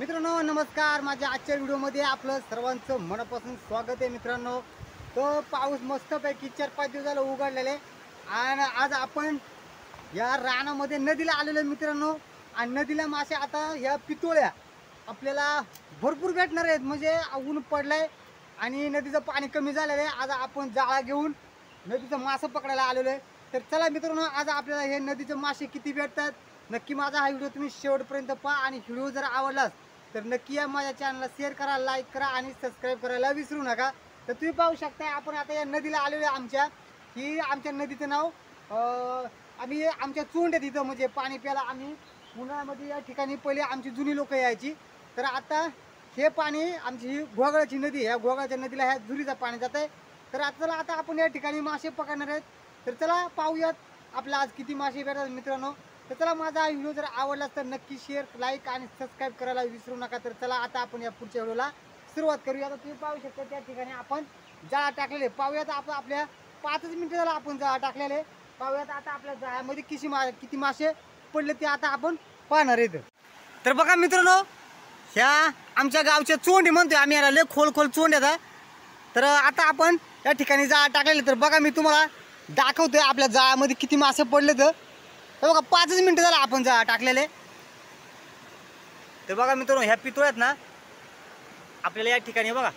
मित्रांनो नमस्कार, माझ्या आजच्या व्हिडिओमध्ये आपलं सर्वांचं मनापासून स्वागत आहे। मित्रांनो, तो पाऊस मस्तपैकी 4-5 दिवस झालं उघडलेले आणि आज आपण या रानामध्ये नदीला आलेलो मित्रांनो। आणि नदीला मासे आता या पितोळ्या आपल्याला भरपूर भेटणार आहेत, म्हणजे ऊन पडलंय आणि नदीचं पाणी कमी झालेलं आहे। आज आपण जाळा घेऊन नदीचं मासे पकडायला आलेलो आहे। तर चला मित्रांनो, आज आपल्याला हे नदीचे मासे किती भेटतात नक्की माझा हा व्हिडिओ तुम्ही शेवटपर्यंत पहा। आणि व्हिडिओ जर आवडलाच तर नक्की या माझ्या चॅनलला शेअर करा, लाईक करा आणि सबस्क्राईब करायला विसरू नका। तर तुम्ही पाहू शकता आपण आता या नदीला आलेलो आहे। आमच्या नदीचं नाव आम्ही आमच्या चोंड आहे तिथं, म्हणजे पाणी प्यायला आम्ही उन्हाळ्यामध्ये या ठिकाणी पहिले आमची जुनी लोक यायची। तर आता हे पाणी आमची ही घोगळाची नदी, ह्या घोगळाच्या नदीला ह्या झुरीचं पाणी जात आहे। तर आता आपण या ठिकाणी मासे पकडणार आहेत। तर चला पाहूयात आपल्या आज किती मासे भेटतात मित्रांनो। तर चला, माझा व्हिडिओ जर आवडला तर नक्की शेअर, लाईक आणि सबस्क्राईब करायला विसरू नका। तर चला आता आपण या पुढच्या व्हिडिओला सुरुवात करूया। आता तुम्ही पाहू शकता त्या ठिकाणी आपण जाळा टाकलेले, पाहूयात आपण आपल्या 5 मिनिटं झाला आपण जाळा टाकलेले। पाहूयात आता आपल्या जाळ्यामध्ये किती मासे पडले ते आता आपण पाहणार आहेत। तर बघा मित्रांनो, ह्या आमच्या गावच्या चोंडी म्हणतोय आम्ही, याला लय खोल चोंड येतात। तर आता आपण या ठिकाणी जाळा टाकलेले। तर बघा मी तुम्हाला दाखवतोय आपल्या जाळ्यामध्ये किती मासे पडले। तर बघा 5 मिनिटं झाला आपण जाळा टाकलेले। तर बघा मित्रांनो, ह्या पितोळ्यात ना आपल्याला या ठिकाणी बघा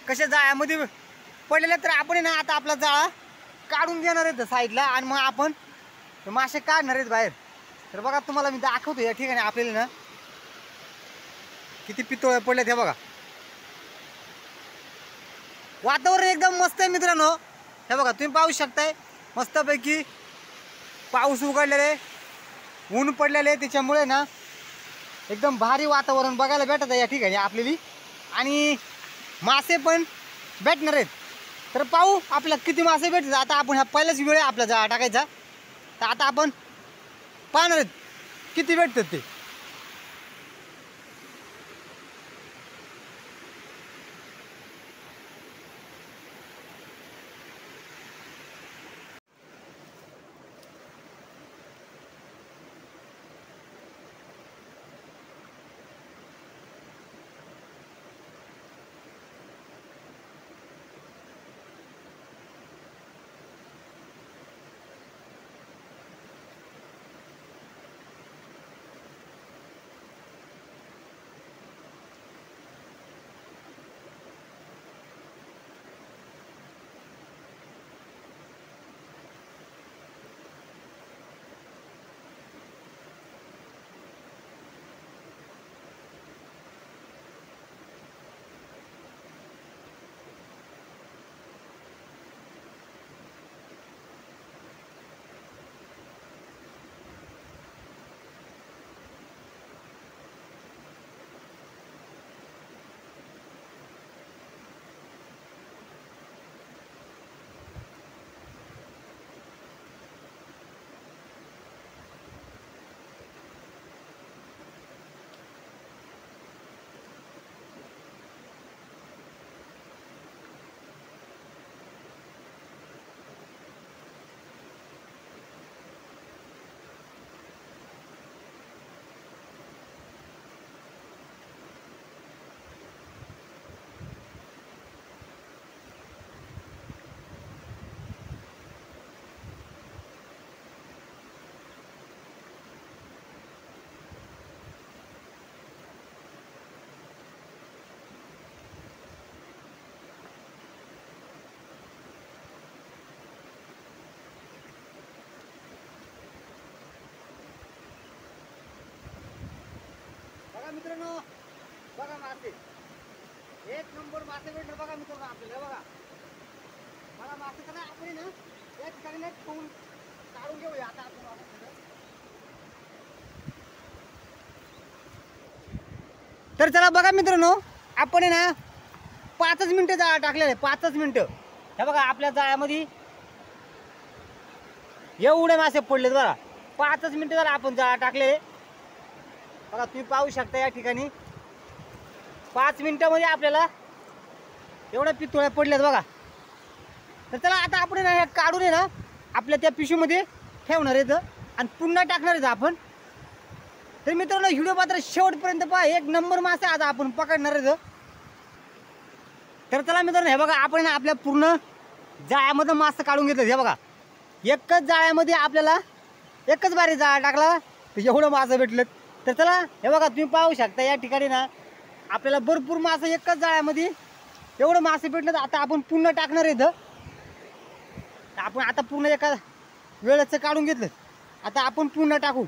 कशा जाळ्यामध्ये पडलेले। तर आपण ना आता आपला जाळा काढून घेणार आहेत साईडला आणि मग आपण मासे काढणार आहेत बाहेर। तर बघा तुम्हाला मी दाखवतो या ठिकाणी आपल्याला ना किती पितोळे पडलेत। हे बघा, वातावरण एकदम मस्त आहे मित्रांनो। हे बघा तुम्ही पाहू शकताय, मस्तपैकी पाऊस उघडलेले, ऊन पडलेले, त्याच्यामुळे ना एकदम भारी वातावरण बघायला भेटत आहे या ठिकाणी आपल्याला। आणि मासे पण भेटणार आहेत। तर पाहू आपल्याला किती मासे भेटतात। आता आपण ह्या पहिल्याच वेळ आपला जाळा टाकायचा, तर आता आपण पाहणार आहेत किती भेटतात ते। मित्रांनो बघा, मासे एक नंबर मासे भेटले बघा मित्रांनो आपल्याला। बघा मासे तर नाही, आपण ना या ठिकाणी ठेवून काढून घेऊया आता आपण। तर चला बघा मित्रांनो, आपण ना 5 मिनिटं जाळा टाकलेले, 5 मिनिटं। हे बघा आपल्या जाळ्यामध्ये एवढे मासे पडलेत बघा। 5 मिनिटं झाला आपण जाळा टाकलेले। बघा तुम्ही पाहू शकता या ठिकाणी 5 मिनिटामध्ये आपल्याला एवढ्या पितोळ्या पडल्यात बघा। तर चला आता आपण ना काढून ना आपल्या त्या पिशवीमध्ये ठेवणार आहेत आणि पुन्हा टाकणार आहेत आपण। तर मित्रांनो व्हिडिओ मात्र शेवटपर्यंत पहा, एक नंबर मासे आज आपण पकडणार आहे. तर चला मित्रांनो, हे बघा आपण आपल्या पूर्ण जाळ्यामध्ये मासे काढून घेतलं. हे बघा एकच जाळ्यामध्ये आपल्याला एकच बारी जाळा टाकला तर एवढं मासे भेटलं. तर चला हे बघा तुम्ही पाहू शकता या ठिकाणी ना आपल्याला भरपूर मासे एकच जाळ्यामध्ये एवढं मासे भेटलं. तर आता आपण पूर्ण टाकणार आहे इथं. आपण आता पूर्ण एका वेळेचं काढून घेतलं, आता आपण पूर्ण टाकू.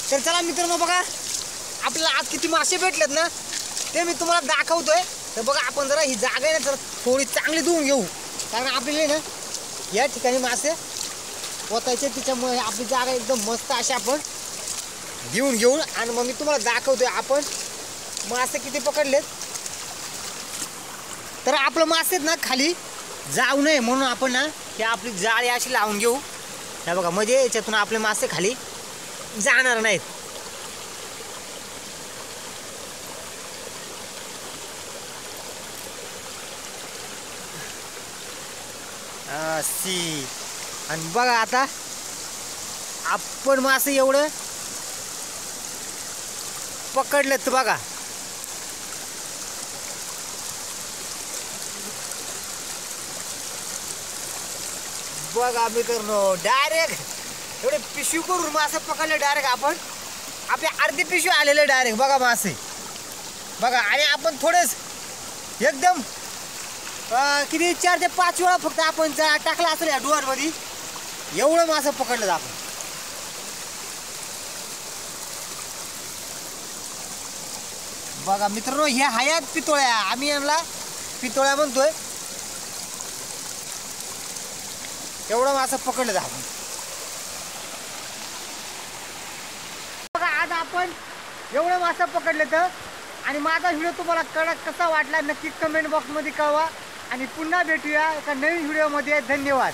तर चला मित्रांनो बघा आपल्याला आज किती मासे भेटलेत ना ते मी तुम्हाला दाखवतोय. तर बघा आपण जरा ही जागा आहे ना जरा थोडी चांगली धुवून घेऊ, कारण आपल्याला ना या ठिकाणी मासे पोतायचे, त्याच्यामुळे आपली जागा एकदम मस्त अशी आपण घेऊन घेऊन आणि मग मी तुम्हाला दाखवतोय आपण मासे किती पकडलेत. तर आपलं मासे ना खाली जाऊ नये म्हणून आपण ना ही आपली जाळी अशी लावून घेऊ. हे बघा म्हणजे याच्यातून आपले मासे खाली जाणार नाहीत. अशी आणि बघा आता आपण मासे एवढं पकडलेत बघा. बघा मित्रांनो, डायरेक्ट एवढे पिशवी करून मासे पकडले डायरेक्ट आपण. आपले अर्धी पिशवी आलेले डायरेक्ट बघा मासे बघा. आणि आपण थोडेच एकदम किती 4 ते 5 वेळा फक्त आपण टाकला असेल या डुआरमध्ये, एवढं मासे पकडलं आपण. बघा मित्रांनो, ह्या हयात पितोळ्या, आम्ही यांना पितोळ्या म्हणतोय. एवढं मासे पकडलं आपण. बघा आज आपण एवढं मासे पकडले तर. आणि माझा व्हिडिओ तुम्हाला कसा वाटला नक्की कमेंट बॉक्समध्ये कळवा. आणि पुन्हा भेटूया एका नवीन व्हिडिओमध्ये. धन्यवाद.